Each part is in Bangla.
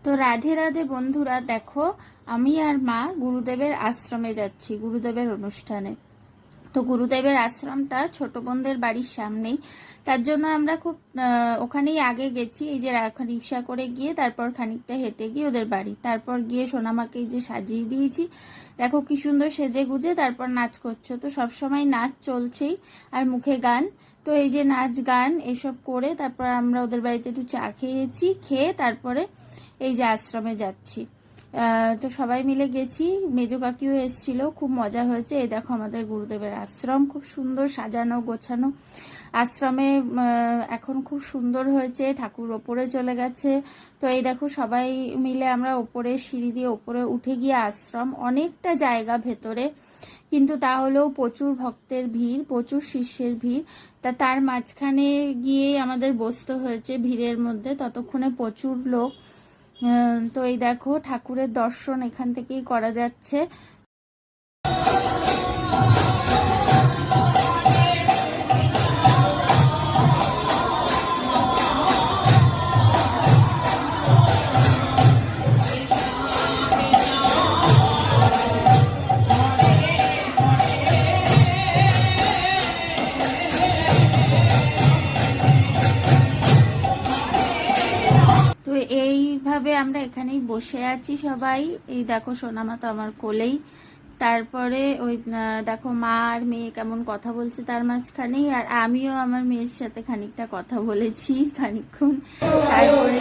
তো রাধে রাধে বন্ধুরা, দেখো আমি আর মা গুরুদেবের আশ্রমে যাচ্ছি, গুরুদেবের অনুষ্ঠানে। তো গুরুদেবের আশ্রমটা ছোট বোনদের বাড়ির সামনেই, তার জন্য আমরা খুব ওখানেই আগে গেছি। এই যে রিক্সা করে গিয়ে তারপর খানিকটা হেঁটে গিয়ে ওদের বাড়ি, তারপর গিয়ে সোনামাকে এই যে সাজিয়ে দিয়েছি, দেখো কি সুন্দর সেজে গুজে তারপর নাচ করছো। তো সবসময় নাচ চলছেই আর মুখে গান। তো এই যে নাচ গান এসব করে তারপর আমরা ওদের বাড়িতে একটু চা খেয়েছি, খেয়ে তারপরে এই যে আশ্রমে যাচ্ছি। তো সবাই মিলে গেছি, মেজো কাকিও এসেছিল, খুব মজা হয়েছে। এই দেখো আমাদের গুরুদেবের আশ্রম খুব সুন্দর সাজানো গোছানো। আশ্রমে এখন খুব সুন্দর হয়েছে, ঠাকুর ওপরে চলে গেছে। তো এই দেখো সবাই মিলে আমরা ওপরে সিঁড়ি দিয়ে ওপরে উঠে গিয়ে আশ্রম, অনেকটা জায়গা ভেতরে, কিন্তু তাহলেও প্রচুর ভক্তের ভিড়, প্রচুর শিষ্যের ভিড়। তার মাঝখানে গিয়ে আমাদের বসতে হয়েছে ভিড়ের মধ্যে, ততক্ষণে প্রচুর লোক। তো এই দেখো ঠাকুরের দর্শন এখান থেকেই করা যাচ্ছে। তো এইভাবে আমরা এখানেই বসে আছি সবাই। এই দেখো সোনামা তো আমার কোলেই। তারপরে ওই দেখো মা আর মেয়ে কেমন কথা বলছে তার মাঝখানেই, আর আমিও আমার মেয়ের সাথে খানিকটা কথা বলেছি খানিকক্ষণ। তারপরে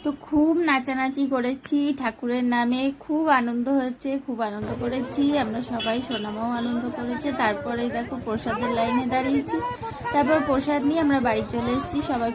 তো খুব নাচানাচি করেছি ঠাকুরের নামে, খুব আনন্দ হয়েছে, খুব আনন্দ করেছি আমরা সবাই, সোনামাও আনন্দ করেছে। তারপরে দেখো প্রসাদের লাইনে দাঁড়িয়েছি, তারপর প্রসাদ নিয়ে আমরা বাড়ি চলে এসেছি সবাই।